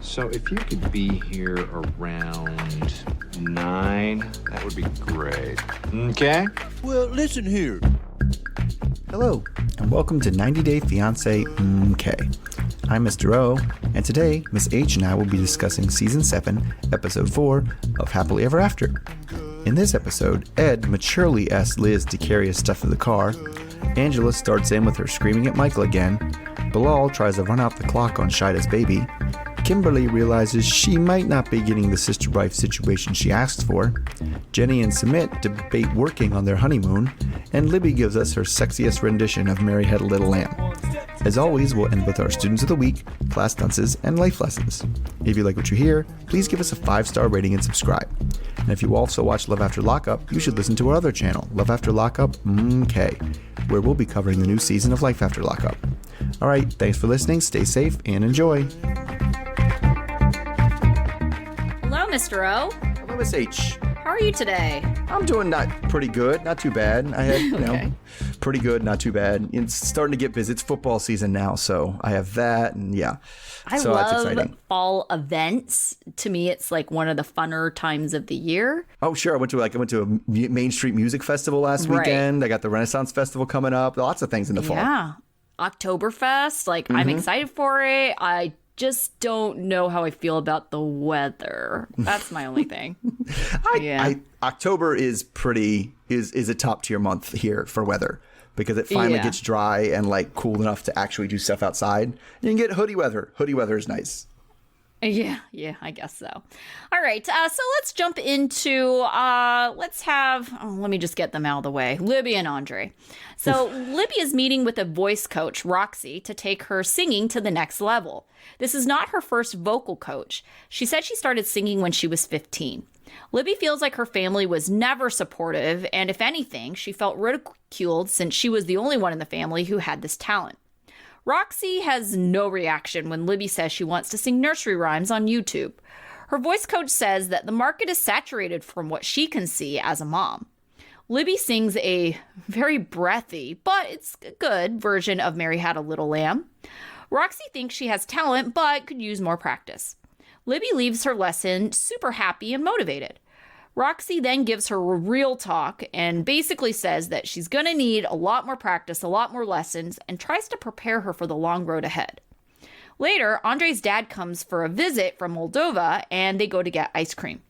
So if you could be here around 9, that would be great. Okay? Well, listen here. Hello, and welcome to 90 Day Fiance MK. I'm Mr. O, and today Miss H and I will be discussing Season 7, Episode 4 of Happily Ever After. In this episode, Ed maturely asks Liz to carry his stuff in the car, Angela starts in with her screaming at Michael again, Bilal tries to run out the clock on Shida's baby, Kimberly realizes she might not be getting the sister-wife situation she asked for, Jenny and Sumit debate working on their honeymoon, and Libby gives us her sexiest rendition of Mary Had a Little Lamb. As always, we'll end with our Students of the Week, class dunces, and life lessons. If you like what you hear, please give us a 5-star rating and subscribe. And if you also watch Love After Lockup, you should listen to our other channel, Love After Lockup MK, where we'll be covering the new season of Life After Lockup. Alright, thanks for listening, stay safe, and enjoy. Hello, Mr. O. Hello, Miss H. How are you today? I'm doing pretty good, not too bad. I had, Okay. pretty good, not too bad. It's starting to get busy. It's football season now, so I have that, and yeah. I so that's love exciting. fall events. To me, it's like one of the funner times of the year. Oh, sure. I went to a Main Street Music Festival last Right. weekend. I got the Renaissance Festival coming up. Lots of things in the fall. Yeah. Oktoberfest. I'm excited for it. I just don't know how I feel about the weather. That's my only thing. October is a top tier month here for weather because it finally gets dry and cool enough to actually do stuff outside. You can get hoodie weather. Hoodie weather is nice. Yeah, I guess so. All right, so let's jump into, let me just get them out of the way. Libby and Andre. So Libby is meeting with a voice coach, Roxy, to take her singing to the next level. This is not her first vocal coach. She said she started singing when she was 15. Libby feels like her family was never supportive, and if anything, she felt ridiculed since she was the only one in the family who had this talent. Roxy has no reaction when Libby says she wants to sing nursery rhymes on YouTube. Her voice coach says that the market is saturated from what she can see as a mom. Libby sings a very breathy, but it's a good version of Mary Had a Little Lamb. Roxy thinks she has talent, but could use more practice. Libby leaves her lesson super happy and motivated. Roxy then gives her a real talk and basically says that she's going to need a lot more practice, a lot more lessons, and tries to prepare her for the long road ahead. Later, Andre's dad comes for a visit from Moldova, and they go to get ice cream.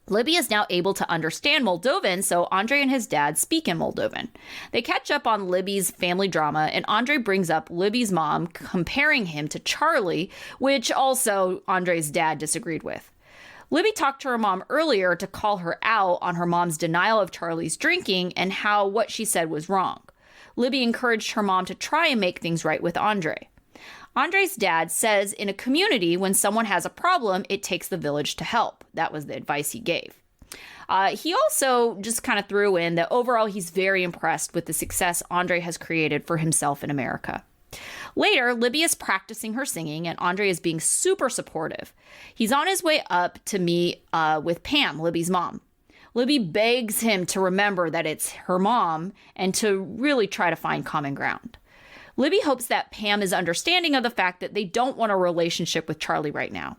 Libby is now able to understand Moldovan, so Andre and his dad speak in Moldovan. They catch up on Libby's family drama, and Andre brings up Libby's mom, comparing him to Charlie, which also Andre's dad disagreed with. Libby talked to her mom earlier to call her out on her mom's denial of Charlie's drinking and how what she said was wrong. Libby encouraged her mom to try and make things right with Andre. Andre's dad says in a community, when someone has a problem, it takes the village to help. That was the advice he gave. He also just kind of threw in that overall he's very impressed with the success Andre has created for himself in America. Later, Libby is practicing her singing, and Andre is being super supportive. He's on his way up to meet with Pam, Libby's mom. Libby begs him to remember that it's her mom and to really try to find common ground. Libby hopes that Pam is understanding of the fact that they don't want a relationship with Charlie right now.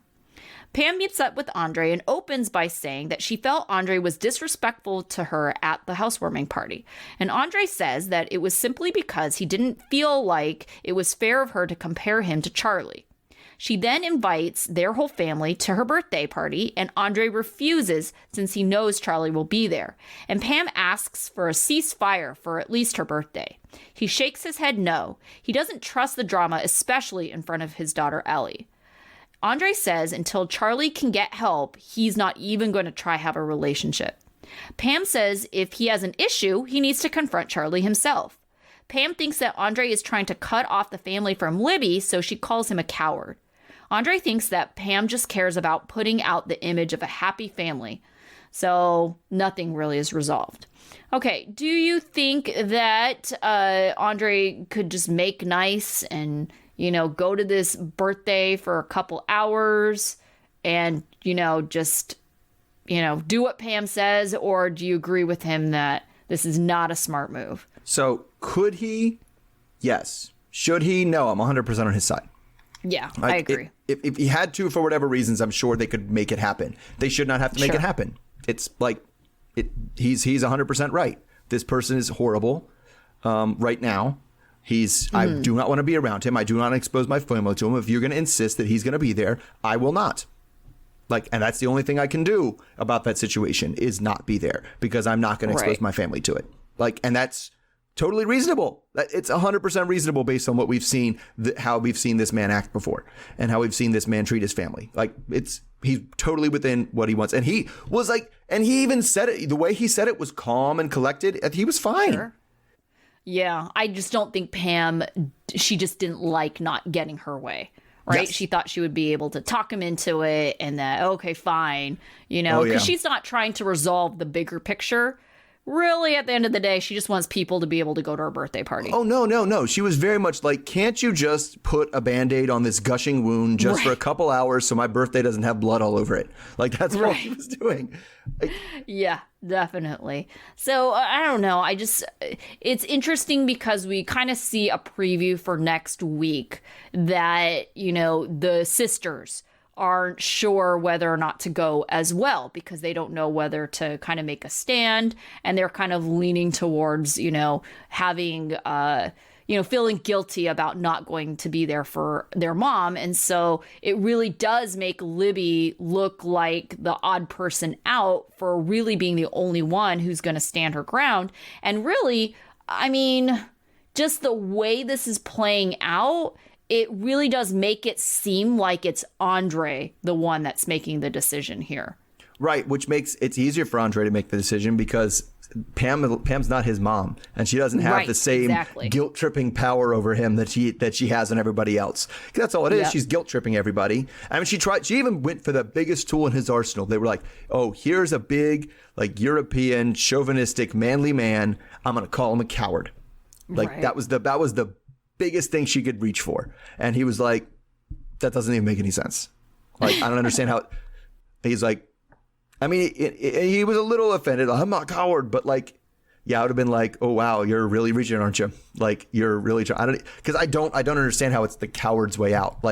Pam meets up with Andre and opens by saying that she felt Andre was disrespectful to her at the housewarming party. And Andre says that it was simply because he didn't feel like it was fair of her to compare him to Charlie. She then invites their whole family to her birthday party, and Andre refuses since he knows Charlie will be there. And Pam asks for a ceasefire for at least her birthday. He shakes his head no. He doesn't trust the drama, especially in front of his daughter Ellie. Andre says until Charlie can get help, he's not even going to try have a relationship. Pam says if he has an issue, he needs to confront Charlie himself. Pam thinks that Andre is trying to cut off the family from Libby, so she calls him a coward. Andre thinks that Pam just cares about putting out the image of a happy family, so nothing really is resolved. Okay, do you think that Andre could just make nice and go to this birthday for a couple hours and, just, do what Pam says? Or do you agree with him that this is not a smart move? So could he? Yes. Should he? No, I'm 100% on his side. Yeah, I agree. if he had to, for whatever reasons, I'm sure they could make it happen. They should not have to make it happen. It's like, he's 100% right. This person is horrible right now. I do not want to be around him. I do not expose my family to him. If you're going to insist that he's going to be there, I will not. And that's the only thing I can do about that situation is not be there, because I'm not going to expose my family to it. And that's totally reasonable. It's 100% reasonable based on what we've seen, how we've seen this man act before and how we've seen this man treat his family. He's totally within what he wants. And he was and he even said it, the way he said it was calm and collected. He was fine. Sure. Yeah. I just don't think Pam, she just didn't like not getting her way. Right. Yes. She thought she would be able to talk him into it and that, okay, fine. Because she's not trying to resolve the bigger picture. Really, at the end of the day, she just wants people to be able to go to her birthday party. Oh, no. She was very much can't you just put a Band-Aid on this gushing wound just for a couple hours so my birthday doesn't have blood all over it? That's what she was doing. Yeah, definitely. So, I don't know. It's interesting because we kind of see a preview for next week that, the sisters aren't sure whether or not to go as well, because they don't know whether to kind of make a stand, and they're kind of leaning towards, having, feeling guilty about not going to be there for their mom. And so it really does make Libby look like the odd person out for really being the only one who's going to stand her ground. And really, just the way this is playing out, it really does make it seem like it's Andre, the one that's making the decision here. Right, which makes it easier for Andre to make the decision because Pam's not his mom, and she doesn't have the same guilt-tripping power over him that she has on everybody else. That's all it is. Yep. She's guilt-tripping everybody. She even went for the biggest tool in his arsenal. They were like, oh, here's a big, European, chauvinistic, manly man. I'm going to call him a coward. That was the biggest thing she could reach for. And he was like, that doesn't even make any sense. I don't understand how he's like, he was a little offended. I'm not a coward, but I would have been like, oh, wow, you're really reaching, aren't you? You're really trying. Because I don't understand how it's the coward's way out.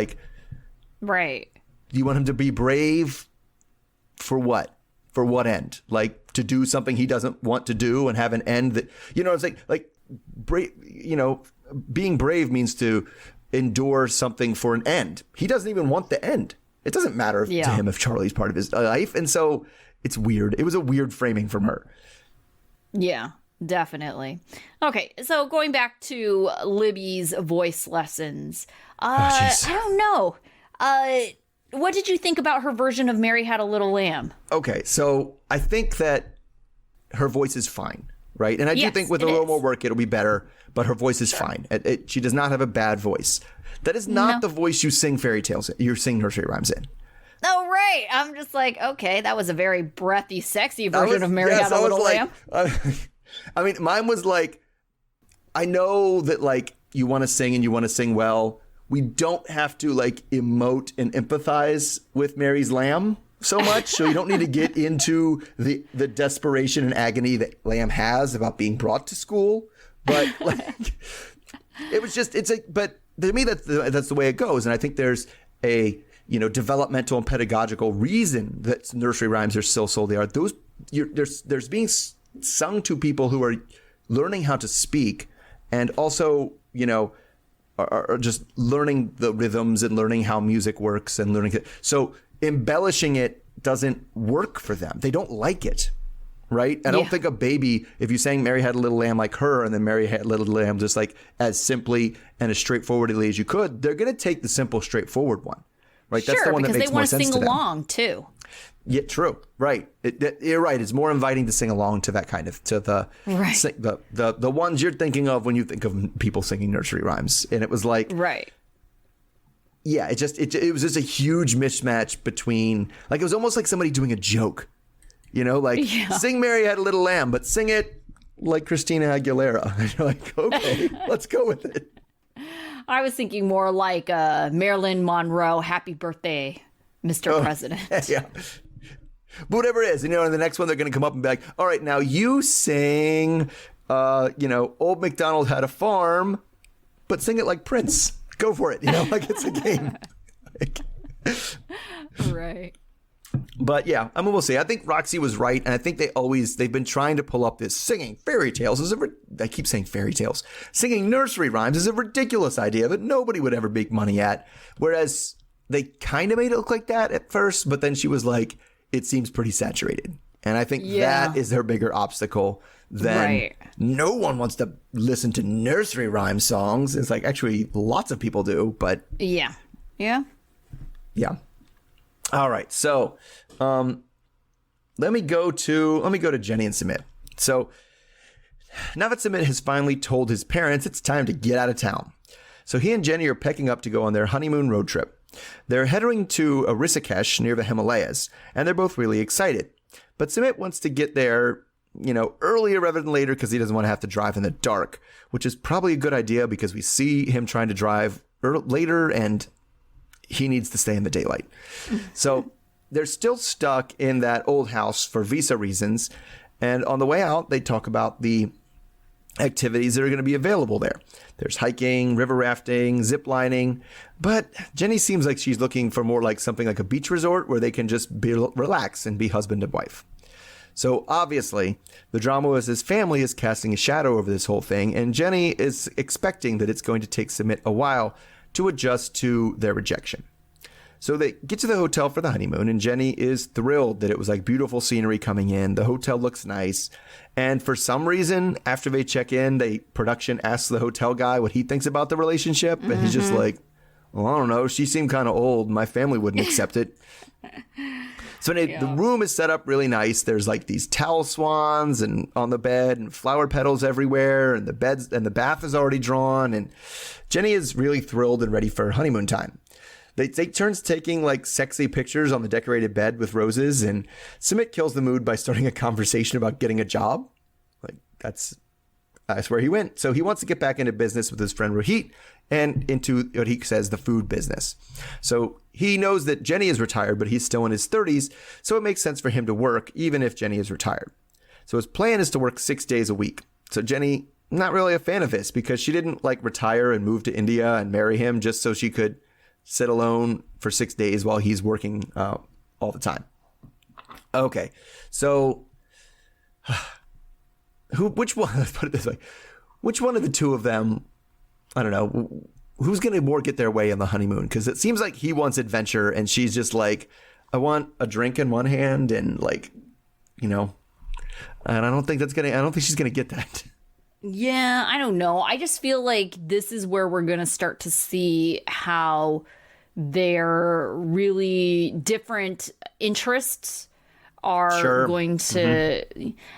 Right. You want him to be brave for what? For what end? To do something he doesn't want to do and have an end that, it's brave, being brave means to endure something for an end. He doesn't even want the end. It doesn't matter to him if Charlie's part of his life. And so it's weird. It was a weird framing from her. Yeah, definitely. Okay, so going back to Libby's voice lessons. I don't know. What did you think about her version of Mary Had a Little Lamb? Okay, so I think that her voice is fine, right? And I do think with a little more work, it'll be better. But her voice is fine. She does not have a bad voice. That is not the voice you sing fairy tales in. You sing nursery rhymes in. Oh, right. I'm just okay, that was a very breathy, sexy version of Mary Had a Little Lamb. Mine was I know that you want to sing and you want to sing well. We don't have to emote and empathize with Mary's lamb so much. So you don't need to get into the desperation and agony that Lamb has about being brought to school. But it was just, but to me, that's the way it goes. And I think there's a, developmental and pedagogical reason that nursery rhymes are still so they are. There's being sung to people who are learning how to speak and also, are just learning the rhythms and learning how music works and learning. So embellishing it doesn't work for them. They don't like it. Right? I don't think a baby, if you sang Mary Had a Little Lamb like her and then Mary Had a Little Lamb just as simply and as straightforwardly as you could, they're going to take the simple, straightfortwant one. Right? That's the one that makes more sense to them. Because they want to sing along too. Yeah, true. Right. You're right. It's more inviting to sing along to that kind of, to the ones you're thinking of when you think of people singing nursery rhymes. And it was right. Yeah, it was just a huge mismatch between, it was almost like somebody doing a joke. Sing Mary Had a Little Lamb, but sing it like Christina Aguilera. And you're okay, let's go with it. I was thinking more like Marilyn Monroe, Happy Birthday, Mr. President. Yeah. But whatever it is, and the next one they're going to come up and be like, all right, now you sing, Old MacDonald Had a Farm, but sing it like Prince. Go for it. It's a game. Right. But yeah, I mean, we'll see. I think Roxy was right. And I think they've been trying to pull up this singing fairy tales. I keep saying fairy tales. Singing nursery rhymes is a ridiculous idea that nobody would ever make money at. Whereas they kind of made it look like that at first. But then she was like, it seems pretty saturated. And I think that is their bigger obstacle than no one wants to listen to nursery rhyme songs. It's like, actually, lots of people do. But yeah. Yeah. Yeah. All right, so let me go to Jenny and Sumit. So now that Sumit has finally told his parents it's time to get out of town, so he and Jenny are packing up to go on their honeymoon road trip. They're heading to Rishikesh near the Himalayas, and they're both really excited. But Sumit wants to get there, earlier rather than later because he doesn't want to have to drive in the dark, which is probably a good idea because we see him trying to drive later and he needs to stay in the daylight. So they're still stuck in that old house for visa reasons. And on the way out, they talk about the activities that are going to be available there. There's hiking, river rafting, zip lining. But Jenny seems like she's looking for more like something like a beach resort where they can just relax and be husband and wife. So obviously, the drama is his family is casting a shadow over this whole thing. And Jenny is expecting that it's going to take Sumit a while to adjust to their rejection. So they get to the hotel for the honeymoon, and Jenny is thrilled that it was like beautiful scenery coming in. The hotel looks nice. And for some reason, after they check in, production asks the hotel guy what he thinks about the relationship. And he's just like, well, I don't know. She seemed kind of old. My family wouldn't accept it. So the room is set up really nice. There's like these towel swans and on the bed and flower petals everywhere, and the bath is already drawn, and Jenny is really thrilled and ready for honeymoon time. They take turns taking like sexy pictures on the decorated bed with roses, and Sumit kills the mood by starting a conversation about getting a job. Like that's where he went. So he wants to get back into business with his friend Rohit and into what he says the food business. So he knows that Jenny is retired, but he's still in his 30s. So it makes sense for him to work even if Jenny is retired. So his plan is to work 6 days a week. So Jenny, not really a fan of this because she didn't like retire and move to India and marry him just so she could sit alone for 6 days while he's working all the time. Okay, so which one, let's put it this way, which one of the two of them, I don't know, who's going to more get their way on the honeymoon? Because it seems like he wants adventure and she's just like, I want a drink in one hand and like, and I don't think she's going to get that. Yeah, I don't know. I just feel like this is where we're going to start to see how their really different interests are going to,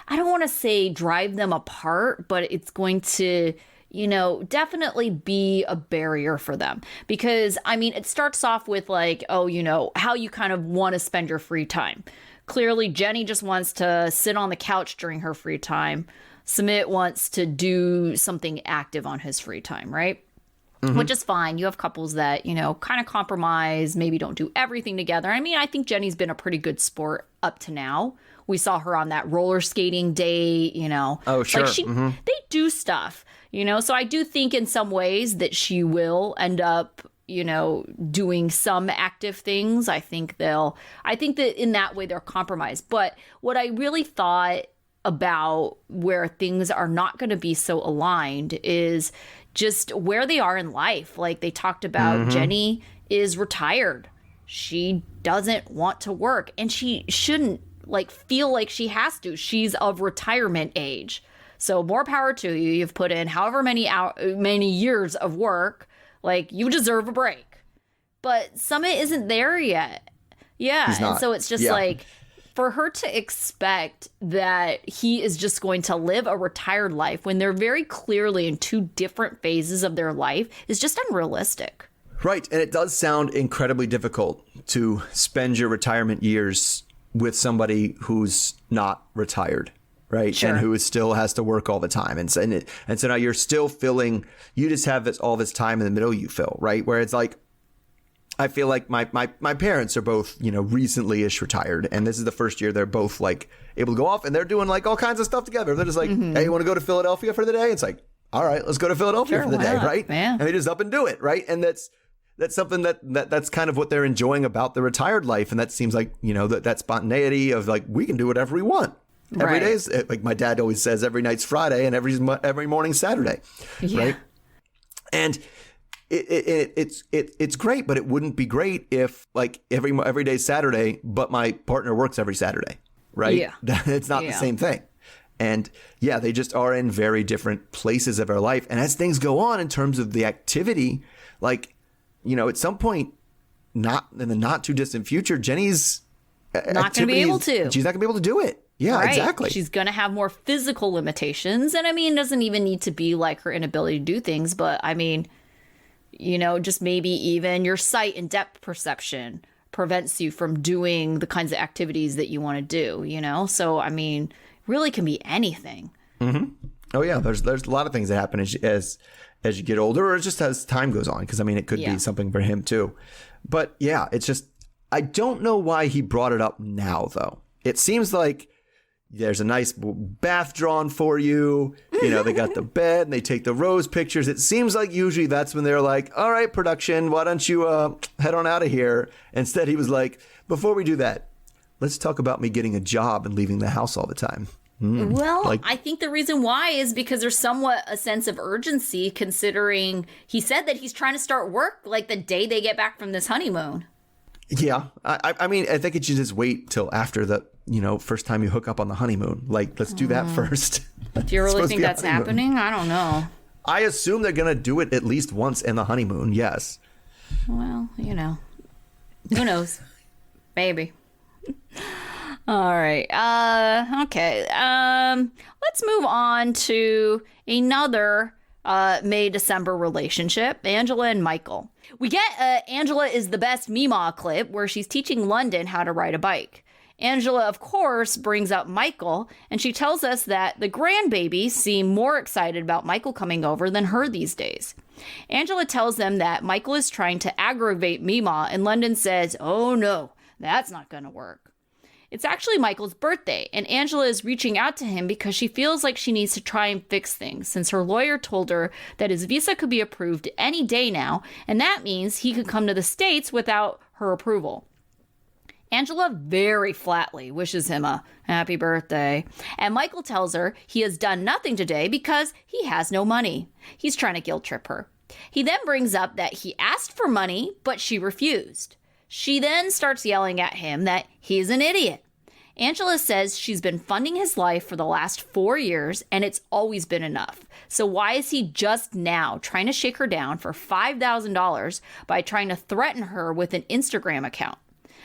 I don't want to say drive them apart, but it's going to, definitely be a barrier for them. Because, I mean, it starts off with like, how you kind of want to spend your free time. Clearly, Jenny just wants to sit on the couch during her free time. Sumit wants to do something active on his free time, right? Which is fine. You have couples that, kind of compromise, maybe don't do everything together. I mean, I think Jenny's been a pretty good sport up to now. We saw her on that roller skating day, Oh, sure. Like they do stuff, So I do think in some ways that she will end up, doing some active things. I think that in that way they're compromised. But what I really thought about where things are not going to be so aligned is just where they are in life. Like they talked about, Jenny is retired. She doesn't want to work and she shouldn't feel like she has to. She's of retirement age. So more power to you. You've put in however many years of work. Like you deserve a break. But Sumit isn't there yet. Yeah. And so it's just like, for her to expect that he is just going to live a retired life when they're very clearly in two different phases of their life is just unrealistic. Right. And it does sound incredibly difficult to spend your retirement years with somebody who's not retired. Right. Sure. And who still has to work all the time. And so now you're still feeling you just have all this time in the middle you feel. Right. Where it's like, I feel like my parents are both, recently-ish retired. And this is the first year they're both like able to go off and they're doing like all kinds of stuff together. They're just like, hey, you want to go to Philadelphia for the day? It's like, all right, let's go to Philadelphia for the day. Right. Yeah. And they just up and do it. Right. And that's that's something that's kind of what they're enjoying about the retired life. And that seems like, that spontaneity of like, we can do whatever we want. Every Right. day is, like my dad always says, every night's Friday and every morning's Saturday. Yeah. Right. And it's great, but it wouldn't be great if like every day's Saturday, but my partner works every Saturday. Right. Yeah. It's not the same thing. And yeah, they just are in very different places of our life. And as things go on in terms of the activity, like, at some point, not in the not too distant future, Jenny's Not going to be able to. She's not going to be able to do it. Yeah, Right. exactly. She's going to have more physical limitations. And I mean, it doesn't even need to be like her inability to do things. But I mean, just maybe even your sight and depth perception prevents you from doing the kinds of activities that you want to do, So, I mean, really can be anything. Mm-hmm. Oh, yeah. There's a lot of things that happen as you get older or just as time goes on. Because, I mean, it could be something for him, too. But, yeah, it's just I don't know why he brought it up now, though. It seems like there's a nice bath drawn for you. They got the bed and they take the rose pictures. It seems like usually that's when they're like, all right, production, why don't you head on out of here? Instead, he was like, before we do that, let's talk about me getting a job and leaving the house all the time. Well, I think the reason why is because there's somewhat a sense of urgency, considering he said that he's trying to start work like the day they get back from this honeymoon. Yeah. I mean, I think it should just wait till after the, first time you hook up on the honeymoon. Like, let's do that first. Do you really think that's happening? I don't know. I assume they're going to do it at least once in the honeymoon. Yes. Well, who knows? Maybe. All right. Okay. Let's move on to another May-December relationship, Angela and Michael. We get Angela is the best Meemaw clip where she's teaching London how to ride a bike. Angela, of course, brings up Michael, and she tells us that the grandbabies seem more excited about Michael coming over than her these days. Angela tells them that Michael is trying to aggravate Meemaw, and London says, oh no, that's not going to work. It's actually Michael's birthday, and Angela is reaching out to him because she feels like she needs to try and fix things, since her lawyer told her that his visa could be approved any day now, and that means he could come to the States without her approval. Angela very flatly wishes him a happy birthday, and Michael tells her he has done nothing today because he has no money. He's trying to guilt trip her. He then brings up that he asked for money, but she refused. She then starts yelling at him that he's an idiot. Angela says she's been funding his life for the last 4 years and it's always been enough. So why is he just now trying to shake her down for $5,000 by trying to threaten her with an Instagram account?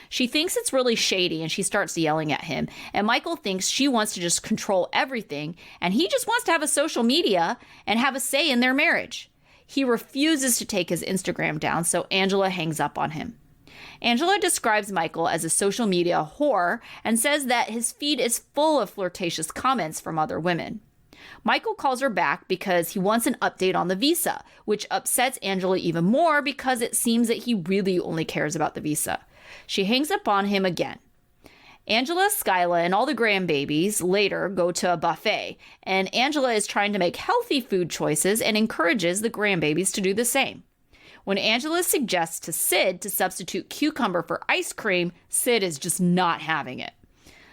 She thinks it's really shady and she starts yelling at him. And Michael thinks she wants to just control everything and he just wants to have a social media and have a say in their marriage. He refuses to take his Instagram down, so Angela hangs up on him. Angela describes Michael as a social media whore and says that his feed is full of flirtatious comments from other women. Michael calls her back because he wants an update on the visa, which upsets Angela even more because it seems that he really only cares about the visa. She hangs up on him again. Angela, Skyla, and all the grandbabies later go to a buffet, and Angela is trying to make healthy food choices and encourages the grandbabies to do the same. When Angela suggests to Sid to substitute cucumber for ice cream, Sid is just not having it.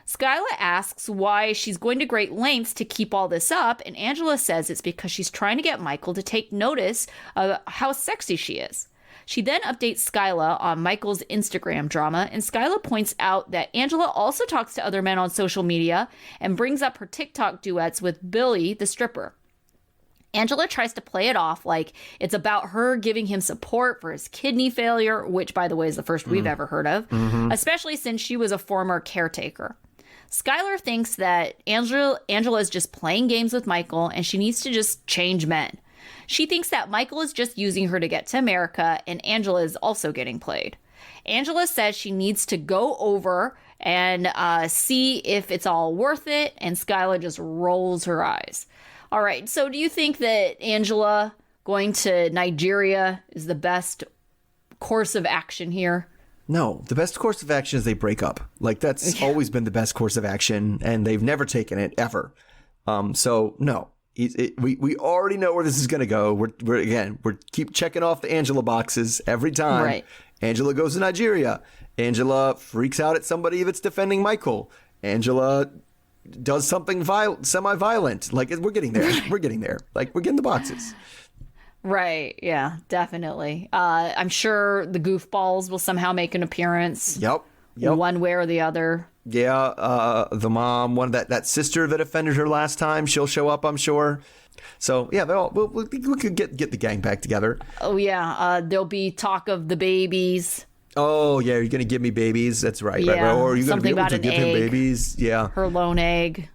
Skyla asks why she's going to great lengths to keep all this up, and Angela says it's because she's trying to get Michael to take notice of how sexy she is. She then updates Skyla on Michael's Instagram drama, and Skyla points out that Angela also talks to other men on social media and brings up her TikTok duets with Billy, the stripper. Angela tries to play it off like it's about her giving him support for his kidney failure, which, by the way, is the first we've ever heard of, especially since she was a former caretaker. Skylar thinks that Angela is just playing games with Michael and she needs to just change men. She thinks that Michael is just using her to get to America and Angela is also getting played. Angela says she needs to go over and see if it's all worth it, and Skylar just rolls her eyes. All right, so do you think that Angela going to Nigeria is the best course of action here? No, the best course of action is they break up. Like, that's always been the best course of action, and they've never taken it, ever. So, no. We already know where this is going to go. We're keep checking off the Angela boxes every time. Right. Angela goes to Nigeria. Angela freaks out at somebody that's defending Michael. Angela does something semi-violent. Like, we're getting there. We're getting there. Like, we're getting the boxes. Right. Yeah, definitely. I'm sure the goofballs will somehow make an appearance. Yep. One way or the other. Yeah. The mom, that sister that offended her last time, she'll show up, I'm sure. So, yeah, we could get the gang back together. Oh, yeah. There'll be talk of the babies. Oh, yeah, you're going to give me babies. That's right. Yeah, right. Or are you going to be able to give him egg. babies? Yeah. Her lone egg.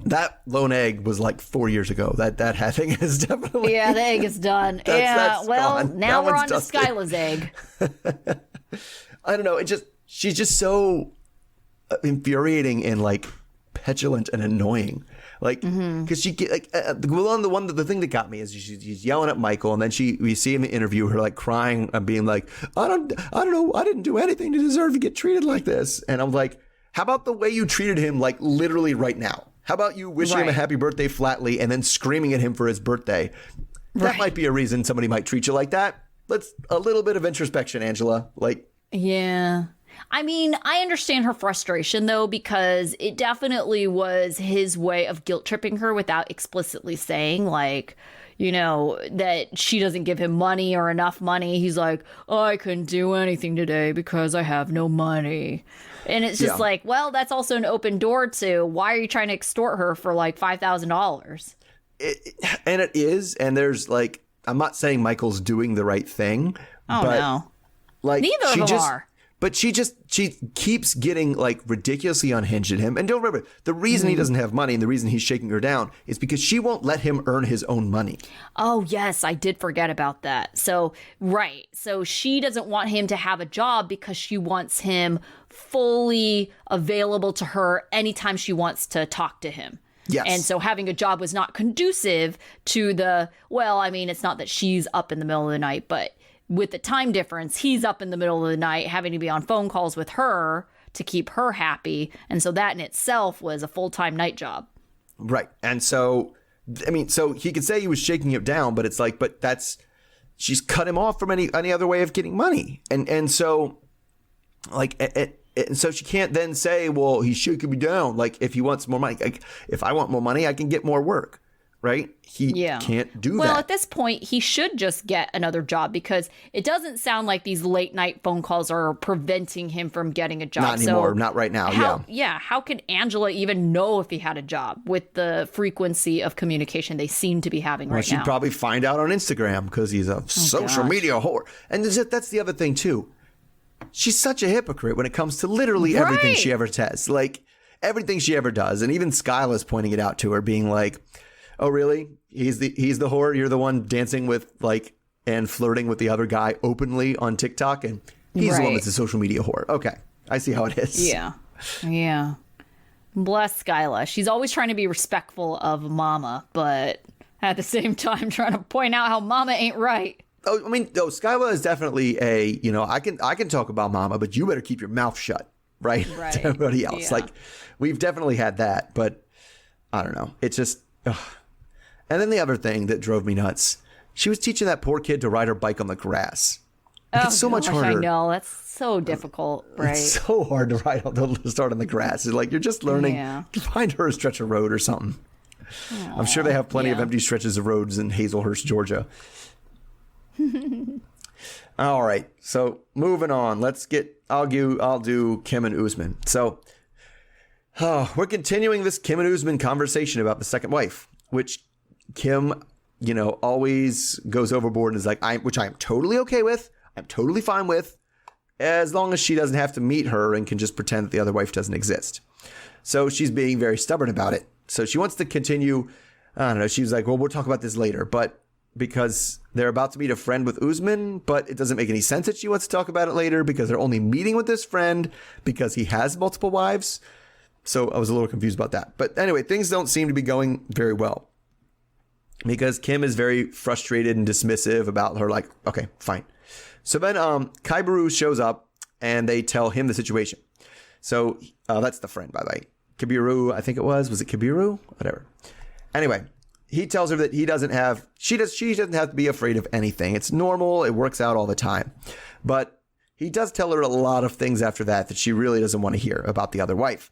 That lone egg was like 4 years ago. That thing is definitely... Yeah, the egg is done. that's well, gone. now That we're one's on to dusted. Skyla's egg. I don't know. She's just so infuriating and like petulant and annoying. Like, because she get like the thing that got me is she's yelling at Michael, and then we see him interview her like crying and being like, I don't know, I didn't do anything to deserve to get treated like this. And I'm like, how about the way you treated him like literally right now? How about you wishing him a happy birthday flatly and then screaming at him for his birthday? That might be a reason somebody might treat you like that. Let's a little bit of introspection, Angela. Like, Yeah. I mean, I understand her frustration, though, because it definitely was his way of guilt tripping her without explicitly saying, like, you know, that she doesn't give him money or enough money. He's like, I couldn't do anything today because I have no money. And it's just like, well, that's also an open door to why are you trying to extort her for like $5,000? And it is. And there's like, I'm not saying Michael's doing the right thing. Oh, but no. Like, Neither of them are. But she keeps getting like ridiculously unhinged at him. And don't remember, the reason he doesn't have money and the reason he's shaking her down is because she won't let him earn his own money. Oh, yes, I did forget about that. So, right. So she doesn't want him to have a job because she wants him fully available to her anytime she wants to talk to him. Yes. And so having a job was not conducive to it's not that she's up in the middle of the night, but with the time difference, he's up in the middle of the night having to be on phone calls with her to keep her happy. And so that in itself was a full-time night job. Right. And so, I mean, so he could say he was shaking it down, but it's like, she's cut him off from any other way of getting money. And so, like, and so she can't then say, well, he's shaking me down. Like, if he wants more money, like, if I want more money, I can get more work. Right? He can't do that. Well, at this point, he should just get another job because it doesn't sound like these late night phone calls are preventing him from getting a job. Not anymore. Not right now. Yeah. How could Angela even know if he had a job with the frequency of communication they seem to be having right now? She'd probably find out on Instagram because he's a social media whore. And that's the other thing, too. She's such a hypocrite when it comes to literally everything she ever says. Like, everything she ever does. And even Skyla's pointing it out to her, being like, oh, really? He's the whore. You're the one dancing with and flirting with the other guy openly on TikTok. And he's the one that's a social media whore. Okay. I see how it is. Yeah. Yeah. Bless Skyla. She's always trying to be respectful of Mama, but at the same time trying to point out how Mama ain't right. Oh, I mean, Skyla is definitely I can talk about Mama, but you better keep your mouth shut. Right. To everybody else. Yeah. Like, we've definitely had that, but I don't know. It's just, ugh. And then the other thing that drove me nuts, she was teaching that poor kid to ride her bike on the grass. It's so much harder. I know. That's so difficult, right? It's so hard to start on the grass. It's like you're just learning. Yeah. Find her a stretch of road or something. I'm sure they have plenty of empty stretches of roads in Hazelhurst, Georgia. All right. So moving on. I'll do Kim and Usman. So we're continuing this Kim and Usman conversation about the second wife, which Kim, always goes overboard and is like, which I'm totally okay with. I'm totally fine with, as long as she doesn't have to meet her and can just pretend that the other wife doesn't exist. So she's being very stubborn about it. So she wants to continue. I don't know. She was like, well, we'll talk about this later. But because they're about to meet a friend with Usman, but it doesn't make any sense that she wants to talk about it later because they're only meeting with this friend because he has multiple wives. So I was a little confused about that. But anyway, things don't seem to be going very well because Kim is very frustrated and dismissive about her, like, okay, fine. So then Kaibaru shows up and they tell him the situation. So that's the friend, by the way. Kabiru, I think it was. Was it Kabiru? Whatever. Anyway, he tells her that she doesn't have to be afraid of anything. It's normal. It works out all the time. But he does tell her a lot of things after that she really doesn't want to hear about the other wife.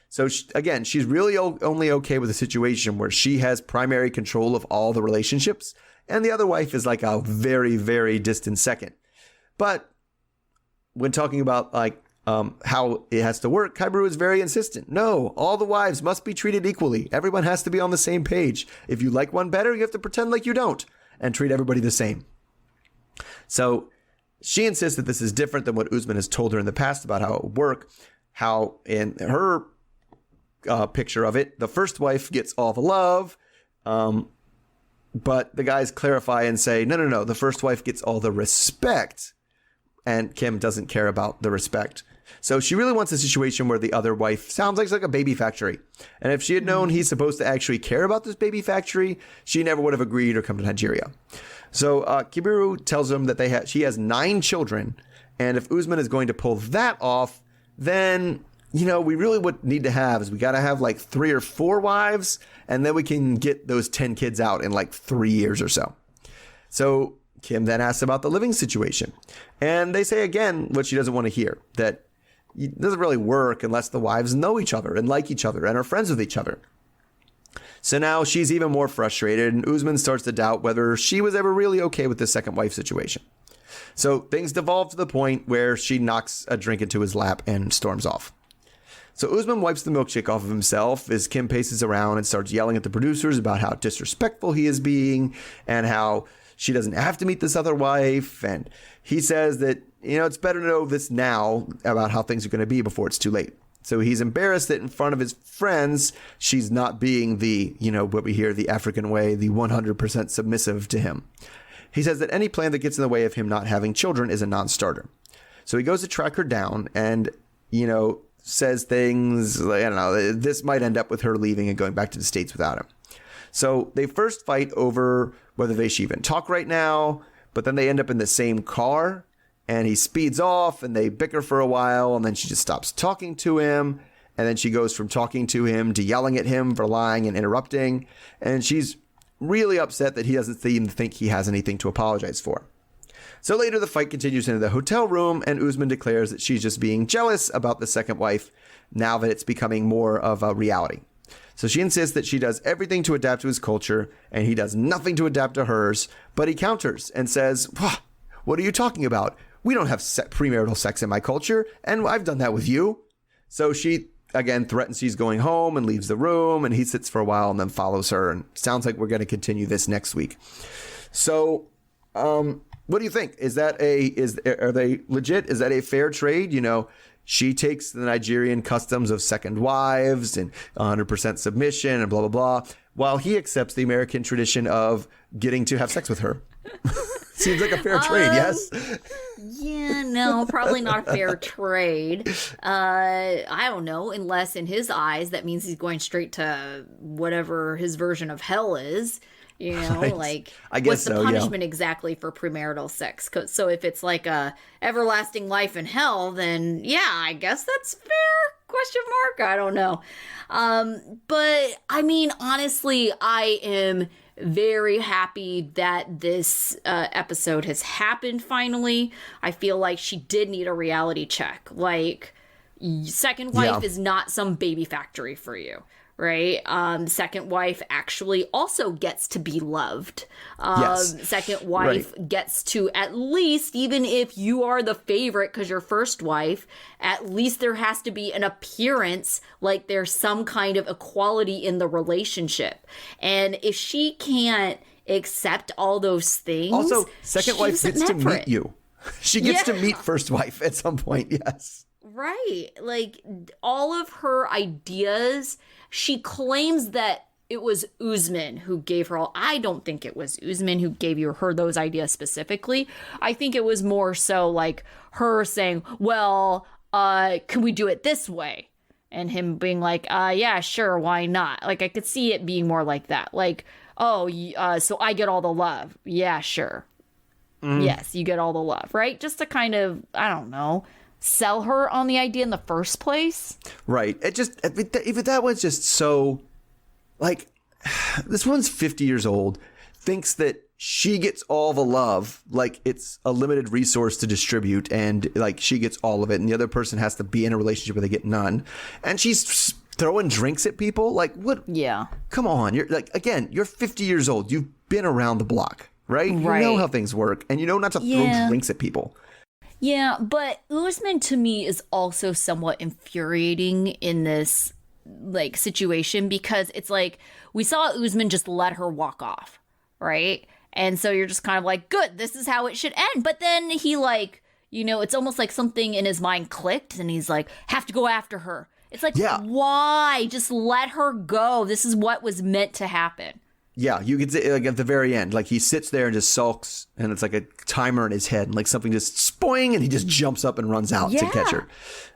So again, she's really only okay with a situation where she has primary control of all the relationships, and the other wife is like a very, very distant second. But when talking about how it has to work, Kaibaru is very insistent. No, all the wives must be treated equally. Everyone has to be on the same page. If you like one better, you have to pretend like you don't and treat everybody the same. So she insists that this is different than what Usman has told her in the past about how it would work, how in her picture of it, the first wife gets all the love, but the guys clarify and say, no, the first wife gets all the respect, and Kim doesn't care about the respect. So she really wants a situation where the other wife sounds like a baby factory. And if she had known he's supposed to actually care about this baby factory, she never would have agreed or come to Nigeria. So Kaibaru tells him that she has 9 children. And if Usman is going to pull that off, then, we really would need to have is we got to have like 3 or 4 wives. And then we can get those 10 kids out in like 3 years or so. So Kim then asks about the living situation. And they say again what she doesn't want to hear, that it doesn't really work unless the wives know each other and like each other and are friends with each other. So now she's even more frustrated, and Usman starts to doubt whether she was ever really okay with the second wife situation. So things devolve to the point where she knocks a drink into his lap and storms off. So Usman wipes the milkshake off of himself as Kim paces around and starts yelling at the producers about how disrespectful he is being and how she doesn't have to meet this other wife. And he says that, it's better to know this now about how things are going to be before it's too late. So he's embarrassed that in front of his friends, she's not being the, what we hear, the African way, the 100% submissive to him. He says that any plan that gets in the way of him not having children is a non-starter. So he goes to track her down and, says things like, this might end up with her leaving and going back to the States without him. So they first fight over whether they should even talk right now, but then they end up in the same car. And he speeds off and they bicker for a while, and then she just stops talking to him. And then she goes from talking to him to yelling at him for lying and interrupting. And she's really upset that he doesn't even think he has anything to apologize for. So later the fight continues into the hotel room, and Usman declares that she's just being jealous about the second wife now that it's becoming more of a reality. So she insists that she does everything to adapt to his culture, and he does nothing to adapt to hers. But he counters and says, what are you talking about? We don't have premarital sex in my culture, and I've done that with you. So she, again, threatens she's going home and leaves the room, and he sits for a while and then follows her, and sounds like we're going to continue this next week. So, what do you think? Are they legit? Is that a fair trade? She takes the Nigerian customs of second wives and 100% submission and blah, blah, blah, while he accepts the American tradition of getting to have sex with her. Seems like a fair trade, yes? Yeah, no, probably not a fair trade. I don't know, unless in his eyes that means he's going straight to whatever his version of hell is. Right. I guess what's the so, punishment exactly for premarital sex? So if it's like a everlasting life in hell, then yeah, I guess that's fair. ? I don't know. But I mean, honestly, I am very happy that this episode has happened finally. I feel like she did need a reality check. Like, second wife is not some baby factory for you, right? Second wife actually also gets to be loved. Yes. Second wife gets to, at least, even if you are the favorite because you're first wife, at least there has to be an appearance like there's some kind of equality in the relationship. And if she can't accept all those things, also, second wife gets to meet you. She gets to meet first wife at some point, yes. Right. Like, all of her ideas, she claims that it was Usman who gave her all. I don't think it was Usman who gave her those ideas specifically. I think it was more so like her saying, well, can we do it this way? And him being like, yeah, sure, why not? Like, I could see it being more like that. Like, so I get all the love. Yeah, sure. Yes, you get all the love, right? Just to kind of, I don't know, sell her on the idea in the first place. Right. It just, if that was just so, like, this woman's 50 years old, thinks that she gets all the love, like it's a limited resource to distribute, and like she gets all of it, and the other person has to be in a relationship where they get none. And she's throwing drinks at people. Like, what? Yeah. Come on. You're like, again, you're 50 years old. You've been around the block, right? You know how things work, and you know not to throw drinks at people. Yeah, but Usman to me is also somewhat infuriating in this like situation, because it's like we saw Usman just let her walk off, right? And so you're just kind of like, good, this is how it should end. But then he like, you know, it's almost like something in his mind clicked, and he's like, have to go after her. It's like, why? Just let her go. This is what was meant to happen. Yeah, you could say, like, at the very end, like, he sits there and just sulks, and it's like a timer in his head, and like something just spoing, and he just jumps up and runs out to catch her.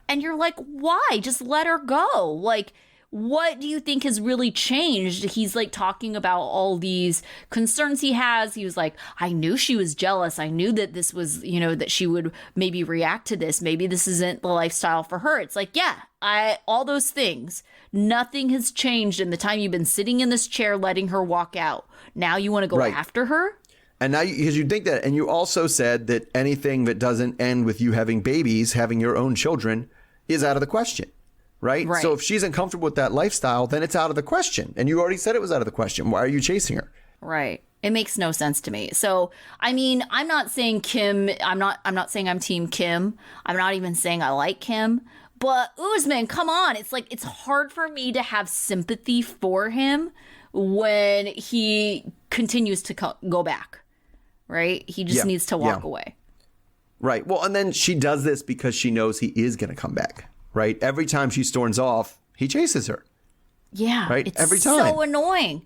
And you're like, why? Just let her go. Like, what do you think has really changed? He's like talking about all these concerns he has. He was like, I knew she was jealous. I knew that this was, you know, that she would maybe react to this. Maybe this isn't the lifestyle for her. It's like, yeah, all those things. Nothing has changed in the time you've been sitting in this chair letting her walk out. Now you want to go after her? And now, because you think that, and you also said that anything that doesn't end with you having babies, having your own children, is out of the question, right? So if she's uncomfortable with that lifestyle, then it's out of the question. And you already said it was out of the question. Why are you chasing her? Right. It makes no sense to me. So, I mean, I'm not saying Kim, I'm not saying I'm team Kim. I'm not even saying I like Kim. But Usman, come on. It's like, it's hard for me to have sympathy for him when he continues to go back, right? He just needs to walk away. Right. Well, and then she does this because she knows he is going to come back, right? Every time she storms off, he chases her. Yeah. Right. It's every time. So annoying.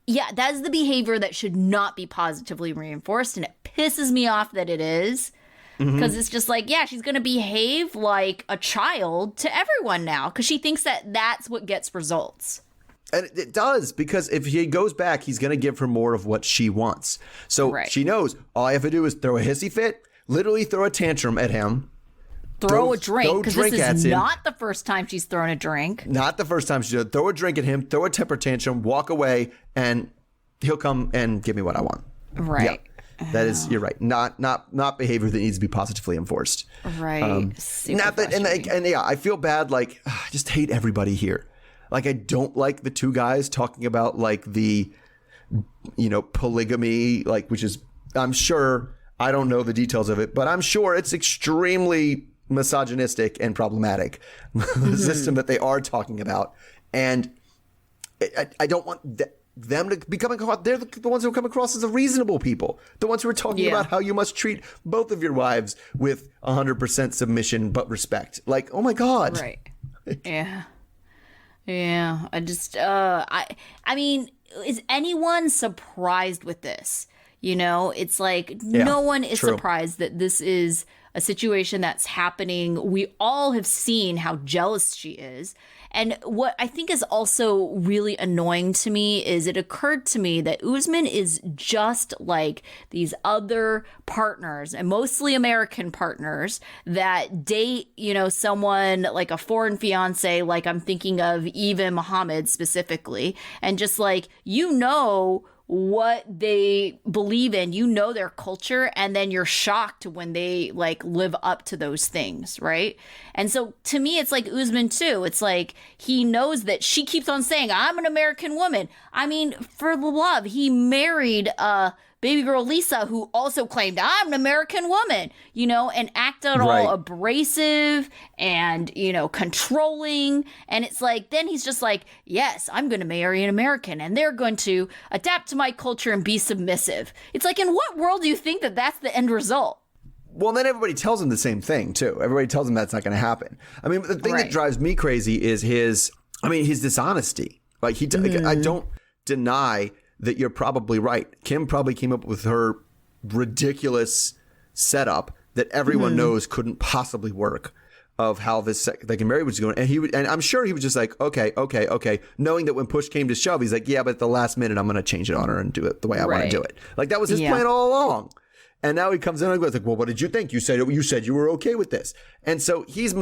Yeah. That's the behavior that should not be positively reinforced. And it pisses me off that it is. Because it's just like, yeah, she's going to behave like a child to everyone now because she thinks that that's what gets results. And it does, because if he goes back, he's going to give her more of what she wants. So she knows all I have to do is throw a hissy fit, literally throw a tantrum at him. Throw a drink, because this is not the first time she's thrown a drink. Not the first time she's done it. Throw a drink at him, throw a temper tantrum, walk away, and he'll come and give me what I want. Right. Yeah. That is, you're right. Not behavior that needs to be positively enforced. Right. Not that, and yeah, I feel bad. Like, I just hate everybody here. Like, I don't like the two guys talking about like the, you know, polygamy, like, which is, I'm sure, I don't know the details of it, but I'm sure it's extremely misogynistic and problematic, the system that they are talking about. And I don't want them to be coming across, they're the ones who come across as the reasonable people, the ones who are talking about how you must treat both of your wives with 100% submission but respect. Like, oh my God. Right. Yeah. I just, I mean, is anyone surprised with this? You know, it's like no one is surprised that this is a situation that's happening. We all have seen how jealous she is. And what I think is also really annoying to me is it occurred to me that Usman is just like these other partners, and mostly American partners, that date, you know, someone like a foreign fiance, like I'm thinking of Eva and Muhammad specifically, and just like, you know, what they believe in, you know, their culture, and then you're shocked when they like live up to those things, right? And so to me, it's like Usman too. It's like he knows that she keeps on saying, I'm an American woman. I mean, for the love, he married baby girl Lisa, who also claimed, I'm an American woman, you know, and acted all abrasive and, you know, controlling. And it's like, then he's just like, yes, I'm going to marry an American and they're going to adapt to my culture and be submissive. It's like, in what world do you think that that's the end result? Well, then everybody tells him the same thing, too. Everybody tells him that's not going to happen. I mean, the thing that drives me crazy is his dishonesty. Like, I don't deny that you're probably right. Kim probably came up with her ridiculous setup that everyone knows couldn't possibly work, of how this like marriage was going. And I'm sure he was just like, okay, knowing that when push came to shove, he's like, yeah, but at the last minute, I'm going to change it on her and do it the way I want to do it. Like, that was his plan all along. And now he comes in and goes like, well, what did you think? You said you were okay with this. And so he's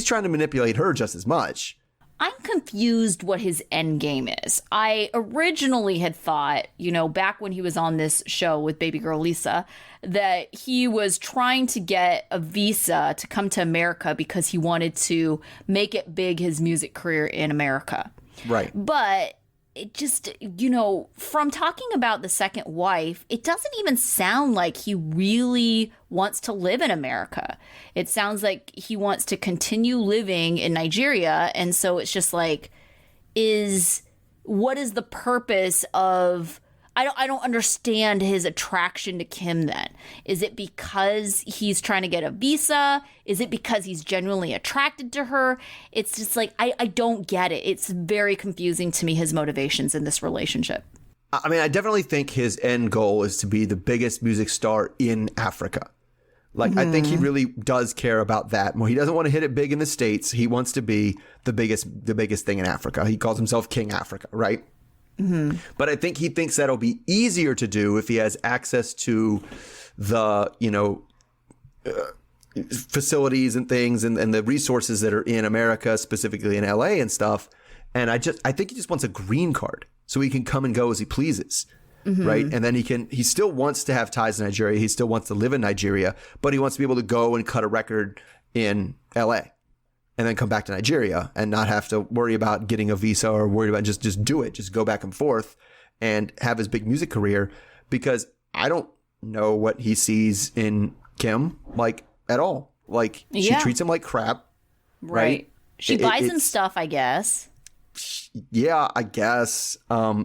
trying to manipulate her just as much. I'm confused what his end game is. I originally had thought, back when he was on this show with baby girl Lisa, that he was trying to get a visa to come to America because he wanted to make it big, his music career in America. Right. But it just, from talking about the second wife, it doesn't even sound like he really wants to live in America. It sounds like he wants to continue living in Nigeria. And so it's just like, what is the purpose of, I don't understand his attraction to Kim then. Is it because he's trying to get a visa? Is it because he's genuinely attracted to her? It's just like, I don't get it. It's very confusing to me, his motivations in this relationship. I mean, I definitely think his end goal is to be the biggest music star in Africa. Like, I think he really does care about that. Well, he doesn't want to hit it big in the States. He wants to be the biggest thing in Africa. He calls himself King Africa, right? Mm-hmm. But I think he thinks that'll be easier to do if he has access to the, facilities and things and the resources that are in America, specifically in LA and stuff. And I think he just wants a green card so he can come and go as he pleases. Mm-hmm. Right. And then he still wants to have ties to Nigeria. He still wants to live in Nigeria, but he wants to be able to go and cut a record in LA. And then come back to Nigeria and not have to worry about getting a visa or worry about just do it. Just go back and forth and have his big music career, because I don't know what he sees in Kim, like, at all. Like, she treats him like crap. Right. She buys him stuff, I guess. Yeah, I guess.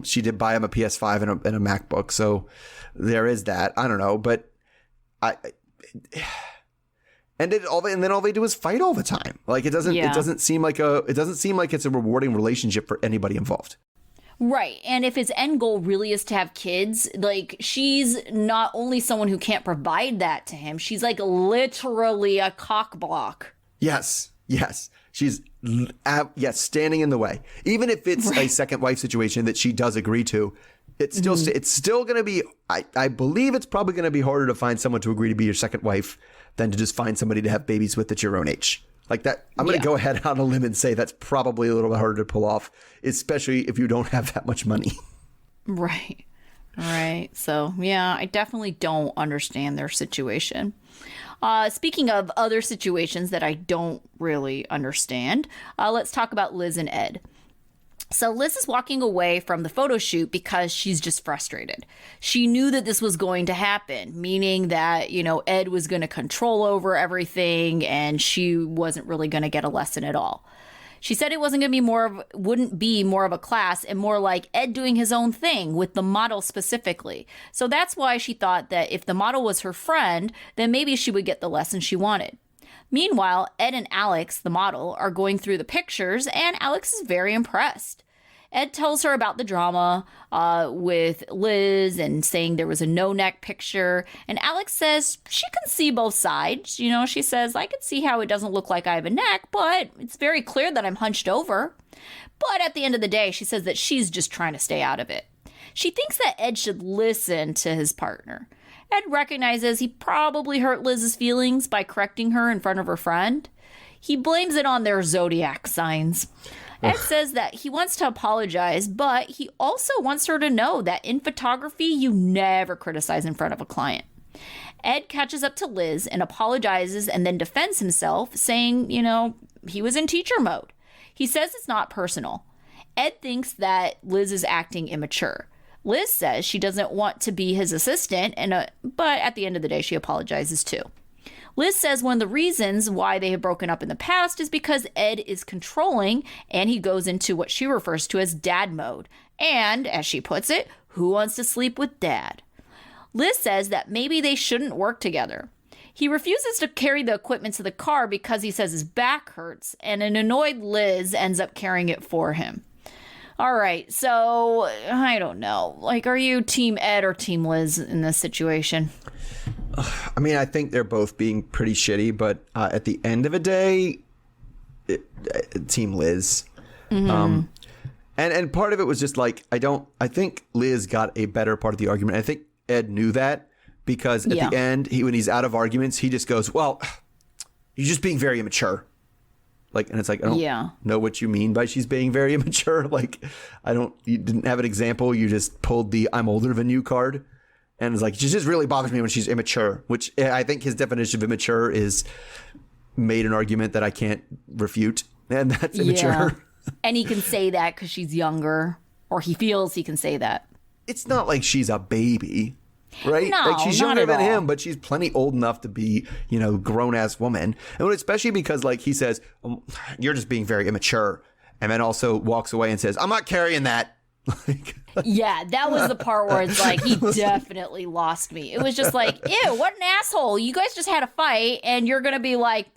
She did buy him a PS5 and a MacBook. So there is that. I don't know. But And then all they do is fight all the time. Like, it doesn't seem like it's a rewarding relationship for anybody involved. Right. And if his end goal really is to have kids, like, she's not only someone who can't provide that to him, she's like literally a cock block. Yes. She's standing in the way. Even if it's a second wife situation that she does agree to, it's still going to be, I believe it's probably going to be harder to find someone to agree to be your second wife than to just find somebody to have babies with at your own age. Like that, I'm going to go ahead on a limb and say that's probably a little bit harder to pull off, especially if you don't have that much money. Right. So, yeah, I definitely don't understand their situation. Speaking of other situations that I don't really understand, let's talk about Liz and Ed. So Liz is walking away from the photo shoot because she's just frustrated. She knew that this was going to happen, meaning that, Ed was going to control over everything and she wasn't really going to get a lesson at all. She said it wouldn't be more of a class and more like Ed doing his own thing with the model specifically. So that's why she thought that if the model was her friend, then maybe she would get the lesson she wanted. Meanwhile, Ed and Alex, the model, are going through the pictures, and Alex is very impressed. Ed tells her about the drama with Liz and saying there was a no-neck picture, and Alex says she can see both sides. She says, I can see how it doesn't look like I have a neck, but it's very clear that I'm hunched over. But at the end of the day, she says that she's just trying to stay out of it. She thinks that Ed should listen to his partner. Ed recognizes he probably hurt Liz's feelings by correcting her in front of her friend. He blames it on their zodiac signs. Ed says that he wants to apologize, but he also wants her to know that in photography, you never criticize in front of a client. Ed catches up to Liz and apologizes and then defends himself, saying, he was in teacher mode. He says it's not personal. Ed thinks that Liz is acting immature. Liz says she doesn't want to be his assistant, but at the end of the day, she apologizes too. Liz says one of the reasons why they have broken up in the past is because Ed is controlling, and he goes into what she refers to as dad mode. And, as she puts it, who wants to sleep with dad? Liz says that maybe they shouldn't work together. He refuses to carry the equipment to the car because he says his back hurts, and an annoyed Liz ends up carrying it for him. All right, so I don't know. Like, are you Team Ed or Team Liz in this situation? I mean, I think they're both being pretty shitty, but at the end of the day, Team Liz. Mm-hmm. And part of it was just like, I think Liz got a better part of the argument. I think Ed knew that because at the end, when he's out of arguments, he just goes, well, you're just being very immature. Like, and it's like, I don't know what you mean by she's being very immature. Like, you didn't have an example. You just pulled the I'm older than you card. And it's like, she just really bothers me when she's immature, which I think his definition of immature is made an argument that I can't refute. And that's immature. Yeah. And he can say that because she's younger, or he feels he can say that. It's not like she's a baby. Right? No, like she's not younger at than all. him, but she's plenty old enough to be, grown ass woman. And especially because like he says, you're just being very immature. And then also walks away and says, I'm not carrying that. Yeah, that was the part where it's like, he definitely lost me. It was just like, ew, what an asshole. You guys just had a fight and you're going to be like,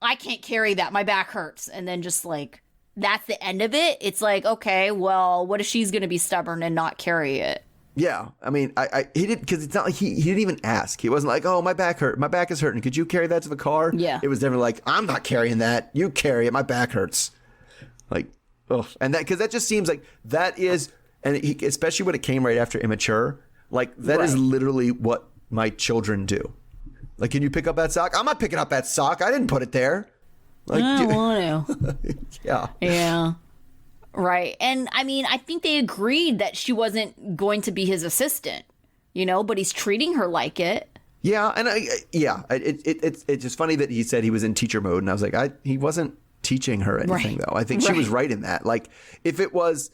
I can't carry that. My back hurts. And then just like, that's the end of it. It's like, okay, well, what if she's going to be stubborn and not carry it? Yeah, I mean, he did, because it's not like he didn't even ask. He wasn't like, oh, my back hurt. My back is hurting. Could you carry that to the car? Yeah. It was never like, I'm not carrying that. You carry it. My back hurts. Like, oh, and that, because that just seems like that is, and especially when it came right after immature, like that is literally what my children do. Like, can you pick up that sock? I'm not picking up that sock. I didn't put it there. Like, I don't want to. Yeah. Yeah. Right. And I mean, I think they agreed that she wasn't going to be his assistant, but he's treating her like it. Yeah. And it's just funny that he said he was in teacher mode. And I was like, he wasn't teaching her anything, though. I think she was right in that. Like, if it was,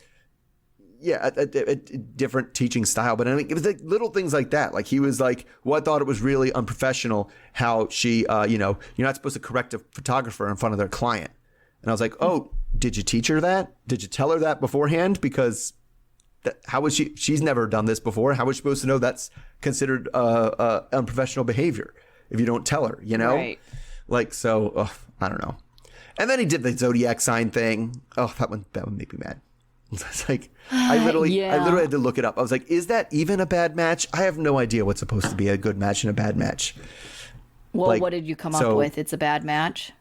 a different teaching style. But I mean, it was like little things like that. Like, he was like, well, I thought it was really unprofessional how she, you're not supposed to correct a photographer in front of their client. And I was like, oh, did you teach her that? Did you tell her that beforehand? Because how was she's never done this before. How was she supposed to know that's considered unprofessional behavior if you don't tell her, Right. Like, so, I don't know. And then he did the zodiac sign thing. Oh, that one made me mad. It's like, I literally had to look it up. I was like, is that even a bad match? I have no idea what's supposed to be a good match and a bad match. Well, like, what did you come up with? It's a bad match?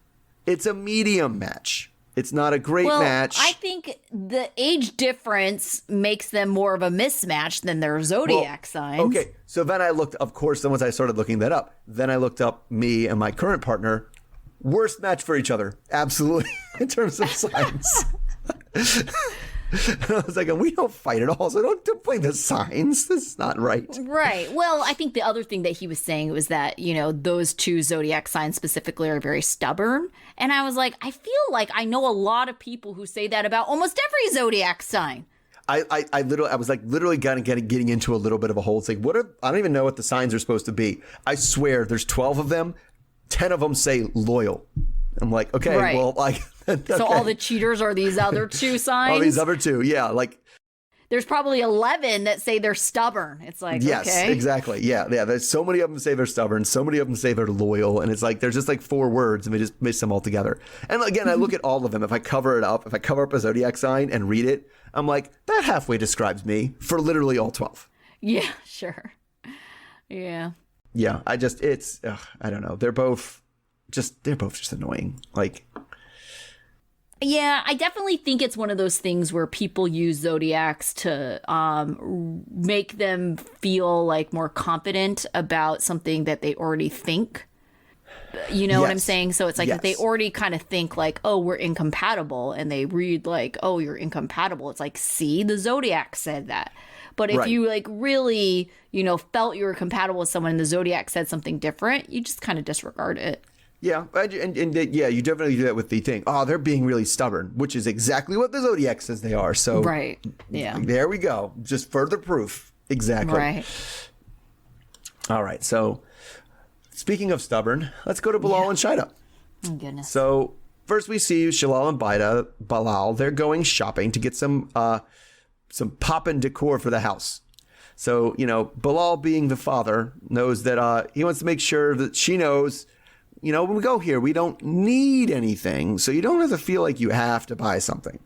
It's a medium match. It's not a great match. I think the age difference makes them more of a mismatch than their zodiac signs. Okay, so then I looked, of course, then once I started looking that up, then I looked up me and my current partner, worst match for each other, absolutely, in terms of signs. And I was like, we don't fight at all, so don't play the signs. This is not right. Right. Well, I think the other thing that he was saying was that, those two zodiac signs specifically are very stubborn. And I was like, I feel like I know a lot of people who say that about almost every zodiac sign. I was like literally getting into a little bit of a hole. It's like, I don't even know what the signs are supposed to be. I swear there's 12 of them. 10 of them say loyal. I'm like, okay, right. Well, like, okay. So all the cheaters are these other two signs? All these other two, yeah. Like, there's probably 11 that say they're stubborn. It's like, yes, okay. Exactly. Yeah. There's so many of them say they're stubborn. So many of them say they're loyal. And it's like, there's just like 4 words and we just mix them all together. And again, I look at all of them. If I cover up a zodiac sign and read it, I'm like, that halfway describes me for literally all 12. Yeah, sure. Yeah. Yeah. I don't know. They're both just annoying. Like, yeah, I definitely think it's one of those things where people use zodiacs to make them feel like more confident about something that they already think. You know what I'm saying? So it's like if they already kind of think like, oh, we're incompatible, and they read like, oh, you're incompatible. It's like, see, the zodiac said that. But if you like really, felt you were compatible with someone and the zodiac said something different, you just kind of disregard it. Yeah, and you definitely do that with the thing. Oh, they're being really stubborn, which is exactly what the zodiac says they are. So right, yeah, there we go. Just further proof. Exactly. Right. All right. So speaking of stubborn, let's go to Bilal and Shida. Oh goodness. So first we see Shalal and Bilal. They're going shopping to get some poppin' decor for the house. So Bilal, being the father, knows that he wants to make sure that she knows. When we go here, we don't need anything, so you don't have to feel like you have to buy something.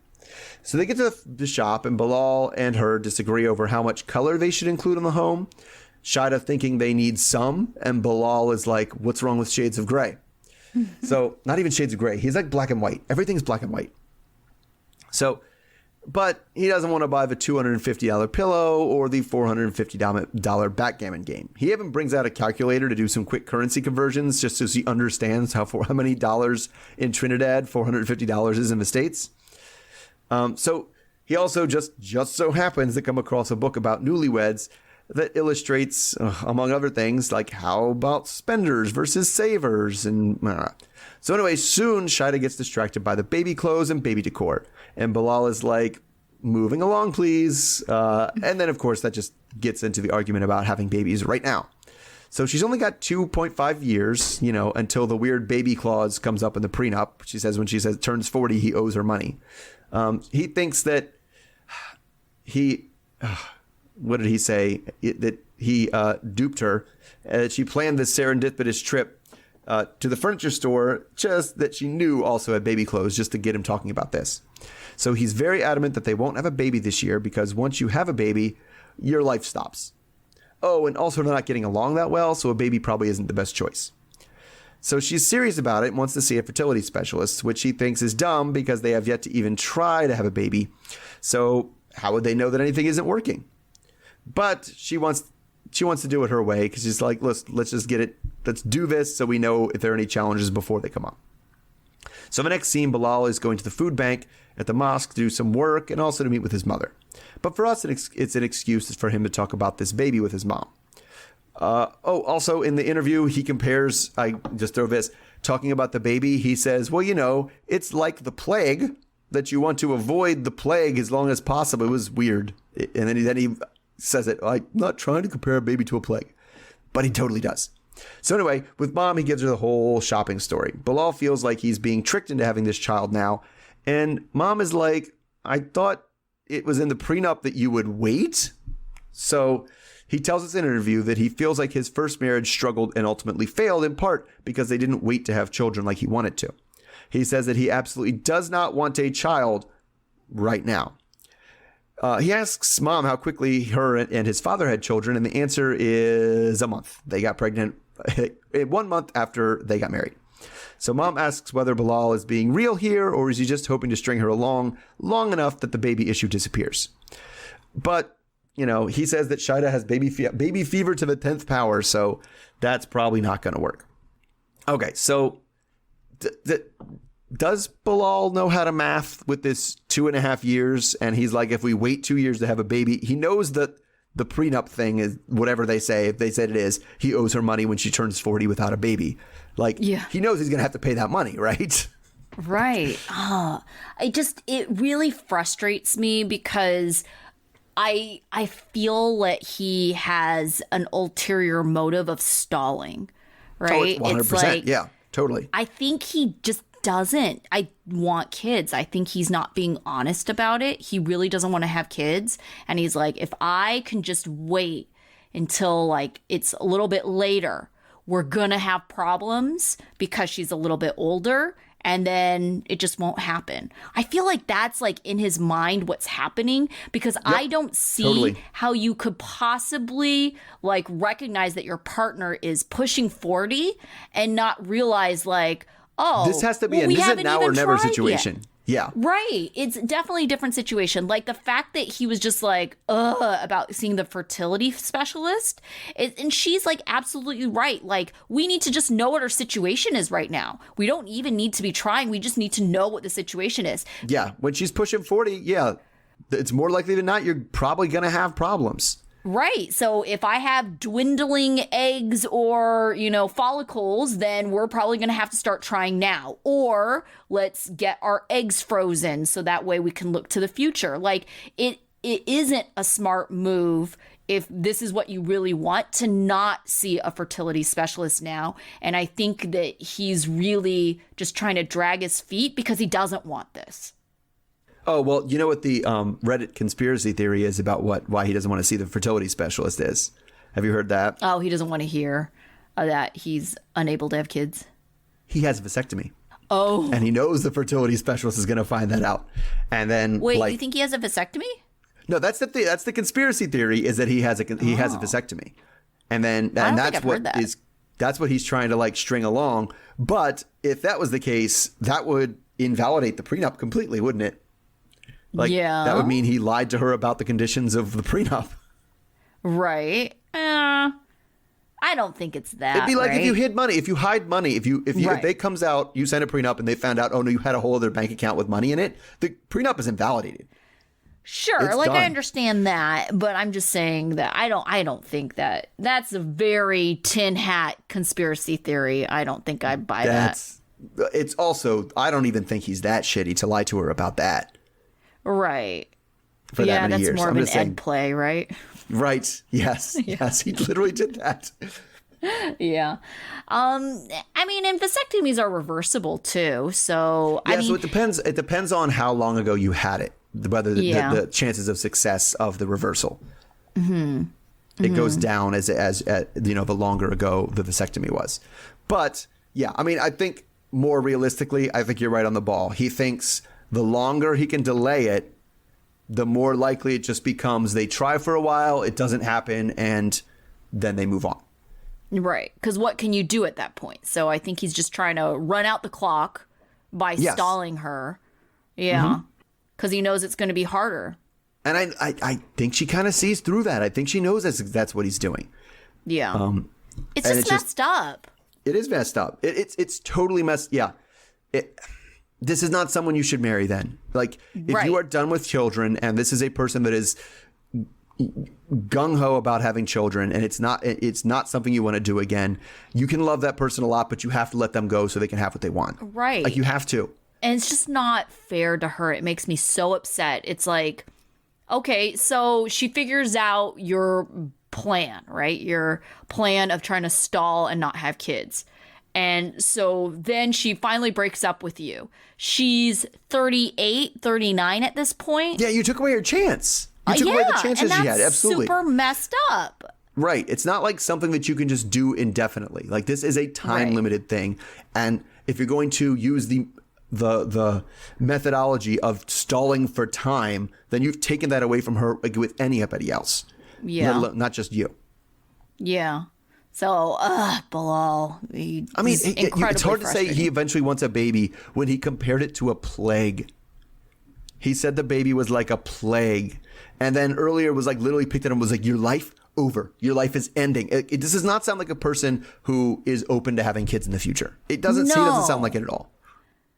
So they get to the shop, and Bilal and her disagree over how much color they should include in the home. Shida thinking they need some, and Bilal is like, what's wrong with shades of gray? So not even shades of gray. He's like black and white. Everything's black and white. So But he doesn't want to buy the $250 pillow or the $450 backgammon game. He even brings out a calculator to do some quick currency conversions just so he understands how many dollars in Trinidad $450 is in the States. So he also just so happens to come across a book about newlyweds that illustrates, among other things, like how about spenders versus savers. And so anyway, soon Shida gets distracted by the baby clothes and baby decor. And Bilal is like, moving along, please. And then, of course, that just gets into the argument about having babies right now. So she's only got 2.5 years, until the weird baby clause comes up in the prenup. She says when she turns 40, he owes her money. He thinks that what did he say? That he duped her. She planned this serendipitous trip to the furniture store, just that she knew also had baby clothes, just to get him talking about this. So he's very adamant that they won't have a baby this year because once you have a baby, your life stops. Oh, and also they're not getting along that well, so a baby probably isn't the best choice. So she's serious about it and wants to see a fertility specialist, which she thinks is dumb because they have yet to even try to have a baby. So how would they know that anything isn't working? But she wants to do it her way because she's like, let's just get it. Let's do this so we know if there are any challenges before they come up. So the next scene, Bilal is going to the food bank at the mosque to do some work and also to meet with his mother. But for us, it's an excuse for him to talk about this baby with his mom. Also in the interview, he compares, I just throw this, talking about the baby. He says, well, it's like the plague, that you want to avoid the plague as long as possible. It was weird. And then he says it, I'm not trying to compare a baby to a plague, but he totally does. So anyway, with mom, he gives her the whole shopping story. Bilal feels like he's being tricked into having this child now. And mom is like, I thought it was in the prenup that you would wait. So he tells us in an interview that he feels like his first marriage struggled and ultimately failed in part because they didn't wait to have children like he wanted to. He says that he absolutely does not want a child right now. He asks mom how quickly her and his father had children, and the answer is a month. They got pregnant 1 month after they got married. So mom asks whether Bilal is being real here, or is he just hoping to string her along long enough that the baby issue disappears. But, he says that Shida has baby fever to the 10th power, so that's probably not going to work. Okay, so does Bilal know how to math with this 2.5 years? And he's like, if we wait 2 years to have a baby, he knows that the prenup thing is whatever they say. If they said it is, he owes her money when she turns 40 without a baby. He knows he's going to have to pay that money, right? Right. It really frustrates me because I feel that he has an ulterior motive of stalling, right? Oh, it's 100%. like, yeah, totally. I think he just doesn't. I want kids. I think he's not being honest about it. He really doesn't want to have kids. And he's like, if I can just wait until it's a little bit later, we're going to have problems because she's a little bit older. And then it just won't happen. I feel like that's in his mind what's happening because yep, I don't see how you could possibly recognize that your partner is pushing 40 and not realize this has to be this is a now or never situation. Yet. Yeah. Right. It's definitely a different situation. The fact that he was just about seeing the fertility specialist. And she's absolutely right. We need to just know what our situation is right now. We don't even need to be trying. We just need to know what the situation is. Yeah. When she's pushing 40, yeah, it's more likely than not you're probably going to have problems. Right. So if I have dwindling eggs or, follicles, then we're probably going to have to start trying now. Or let's get our eggs frozen so that way we can look to the future. It isn't a smart move if this is what you really want to not see a fertility specialist now. And I think that he's really just trying to drag his feet because he doesn't want this. Oh, well, you know what the Reddit conspiracy theory is about why he doesn't want to see the fertility specialist is? Have you heard that? Oh, he doesn't want to hear that he's unable to have kids. He has a vasectomy. Oh. And he knows the fertility specialist is going to find that out. And then wait, you think he has a vasectomy? No, that's the conspiracy theory is that he has a vasectomy. And then that's what he's trying to string along. But if that was the case, that would invalidate the prenup completely, wouldn't it? Like, Yeah. that would mean he lied to her about the conditions of the prenup. Right. I don't think it's that. It'd be like right? if you hid money, if you hide money, if Right. they comes out, you sign a prenup and they found out, oh no, you had a whole other bank account with money in it, the prenup is invalidated. Sure, It's like done. I understand that, but I'm just saying that I don't think that that's a very tin hat conspiracy theory. I don't think I buy that. It's also, I don't even think he's that shitty to lie to her about that Right. for that Yeah, many that's years. more I'm of an just saying, ed play, right? right. Yes. Yes. He literally did that. Yeah. I mean, and vasectomies are reversible too. So Yeah. I mean, So it depends on how long ago you had it, whether Yeah. the chances of success of the reversal. It goes down as the longer ago the vasectomy was. But yeah, I mean, I think more realistically, I think you're right on the ball. He thinks the longer he can delay it, the more likely it just becomes they try for a while, it doesn't happen, and then they move on. right. Because what can you do at that point? So I think he's just trying to run out the clock by Yes. stalling her. Yeah. Because he knows it's going to be harder. And I think she kind of sees through that. I think she knows that's what he's doing. Yeah. It's and just it's messed up. It is messed up. It's totally messed. Yeah. This is not someone you should marry then. Like, if Right. you are done with children and this is a person that is gung-ho about having children and it's not something you want to do again, you can love that person a lot, but you have to let them go so they can have what they want. Right. Like, you have to. And it's just not fair to her. It makes me so upset. It's like, okay, so she figures out your plan, right? Your plan of trying to stall and not have kids. And so then she finally breaks up with you. She's 38, 39 at this point. Yeah, you took away her chance. You took away the chances and she had. that's Absolutely. super messed up. Right. It's not like something that you can just do indefinitely. Like, this is a time limited thing. And if you're going to use the methodology of stalling for time, then you've taken that away from her, like with anybody else. Yeah. Not just you. Yeah. So, Bilal. I mean, it's hard to say he eventually wants a baby when he compared it to a plague. He said the baby was like a plague. And then earlier was like literally picked it up and was like, your life over. Your life is ending. This does not sound like a person who is open to having kids in the future. It doesn't sound like it at all.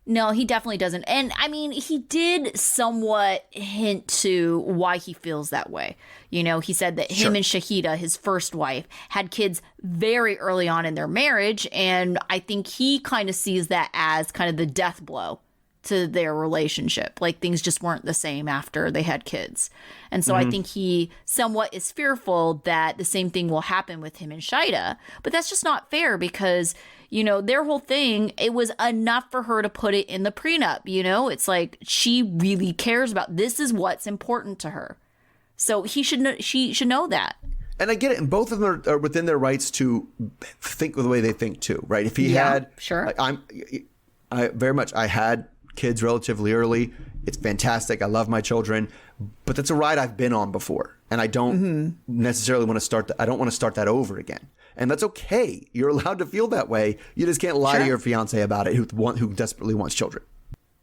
No, he definitely doesn't. And I mean, he did somewhat hint to why he feels that way. You know, he said that him and Shahida, his first wife, had kids very early on in their marriage. And I think he kind of sees that as kind of the death blow to their relationship. Like, things just weren't the same after they had kids. And so I think he somewhat is fearful that the same thing will happen with him and Shida. But that's just not fair because, you know, their whole thing, it was enough for her to put it in the prenup. You know, it's like she really cares about this is what's important to her. So she should know that. And I get it. And both of them are within their rights to think the way they think too, right? If he had, sure. I had kids relatively early. It's fantastic. I love my children, but that's a ride I've been on before. And I don't necessarily want to start I don't want to start that over again. And that's okay. You're allowed to feel that way. You just can't lie to your fiance about it who desperately wants children.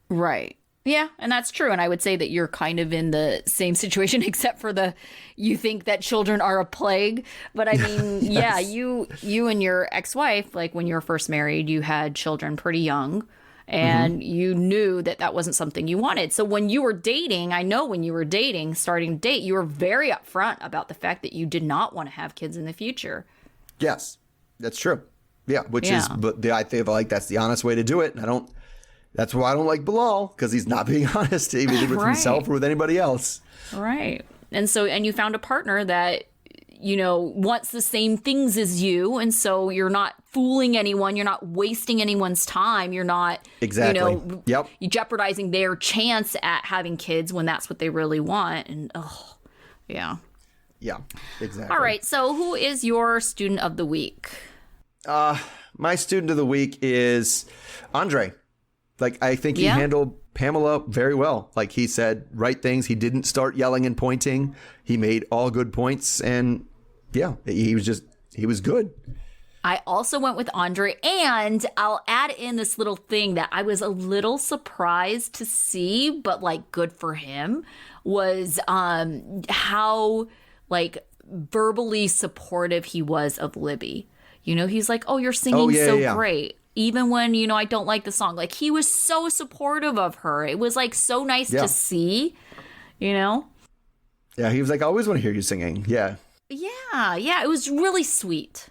Right. Yeah, and that's true. And I would say that you're kind of in the same situation, except for you think that children are a plague. But I mean, yeah, you and your ex-wife, like when you were first married, you had children pretty young and you knew that that wasn't something you wanted. So when you were dating, I know when you were dating, starting to date, you were very upfront about the fact that you did not want to have kids in the future. Yes, that's true. Yeah, I feel like that's the honest way to do it. And that's why I don't like Bilal, because he's not being honest, either with himself or with anybody else. Right. And you found a partner that, you know, wants the same things as you. And so you're not fooling anyone. You're not wasting anyone's time. You're not, exactly. You jeopardizing their chance at having kids when that's what they really want. And, yeah. Yeah, exactly. All right. So who is your student of the week? My student of the week is Andre. Like, I think he handled Pamela very well. Like, he said right things. He didn't start yelling and pointing. He made all good points. And yeah, he was good. I also went with Andre, and I'll add in this little thing that I was a little surprised to see, but like good for him, was how like verbally supportive he was of Libby. You know, he's like, "Oh, you're singing great." Even when, you know, I don't like the song. Like, he was so supportive of her. It was like so nice to see, you know? Yeah, he was like, I always want to hear you singing. Yeah. Yeah, it was really sweet.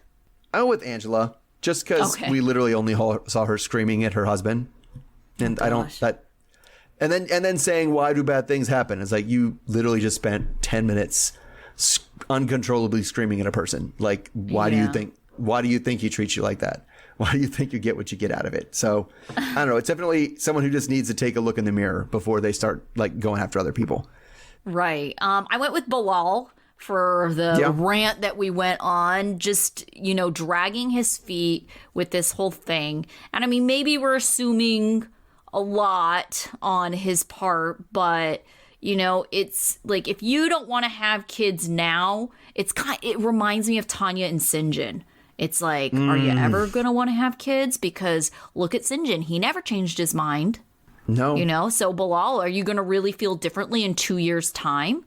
I went with Angela, just because we literally only saw her screaming at her husband. And I don't, and then saying, why do bad things happen? It's like, you literally just spent 10 minutes uncontrollably screaming at a person. Like, why do you think he treats you like that? Why do you think you get what you get out of it? So, I don't know. It's definitely someone who just needs to take a look in the mirror before they start like going after other people. Right. I went with Bilal for the rant that we went on, just, you know, dragging his feet with this whole thing. And I mean, maybe we're assuming a lot on his part, but, you know, it's like, if you don't want to have kids now, it reminds me of Tanya and Sinjin. It's like, are you ever going to want to have kids? Because look at Sinjin. He never changed his mind. No. You know, so Bilal, are you going to really feel differently in 2 years' time?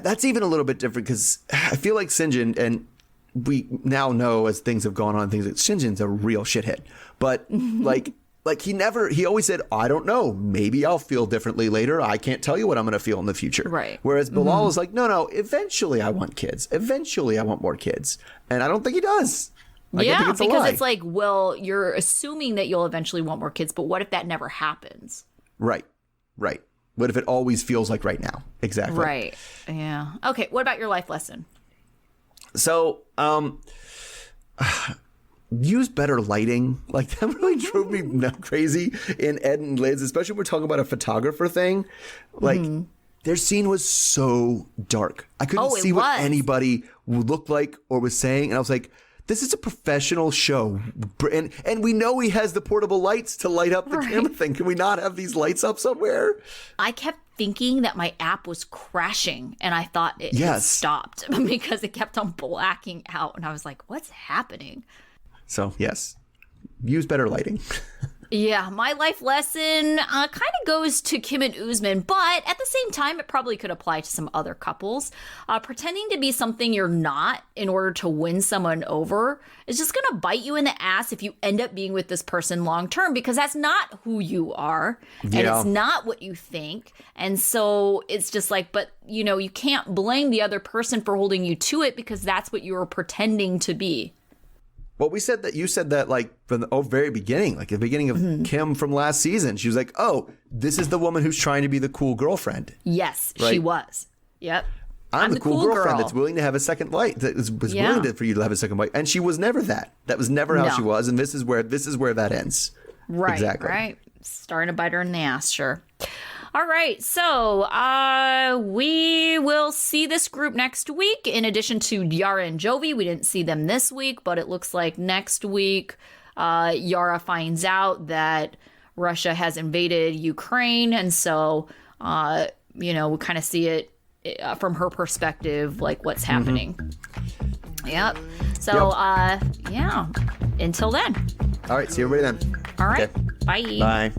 That's even a little bit different because I feel like Sinjin, and we now know as things have gone on, things like Sinjin's a real shithead. But like he always said, I don't know, maybe I'll feel differently later. I can't tell you what I'm going to feel in the future. Right. Whereas Bilal is like, no, eventually I want kids. Eventually I want more kids. And I don't think he does. Yeah, because it's like, well, you're assuming that you'll eventually want more kids, but what if that never happens? Right. What if it always feels like right now? Exactly. Right. Yeah. Okay, what about your life lesson? So, use better lighting. Like, that really drove me crazy in Ed and Liz, especially when we're talking about a photographer thing. Like, their scene was so dark. I couldn't see what anybody looked like or was saying. And I was like, this is a professional show. And we know he has the portable lights to light up the camera thing. Can we not have these lights up somewhere? I kept thinking that my app was crashing, and I thought it had stopped because it kept on blacking out. And I was like, what's happening? So, yes, use better lighting. Yeah, my life lesson kind of goes to Kim and Usman, but at the same time, it probably could apply to some other couples. Pretending to be something you're not in order to win someone over is just going to bite you in the ass if you end up being with this person long term, because that's not who you are, and it's not what you think. And so it's just like, but, you know, you can't blame the other person for holding you to it because that's what you were pretending to be. Well, you said that like from the very beginning, like the beginning of Kim from last season. She was like, oh, this is the woman who's trying to be the cool girlfriend. Yes, right? She was. Yep. I'm the cool girlfriend that's willing to have a second light, that was willing for you to have a second light. And she was never that. That was never how she was. And this is where that ends. Right. Exactly. Right. Starting to bite her in the ass. Sure. All right, so we will see this group next week. In addition to Yara and Jovi, we didn't see them this week, but it looks like next week Yara finds out that Russia has invaded Ukraine, and so you know, we kind of see it from her perspective, like what's happening. Yep. So yeah. Until then. All right. See everybody then. All right. Okay. Bye. Bye.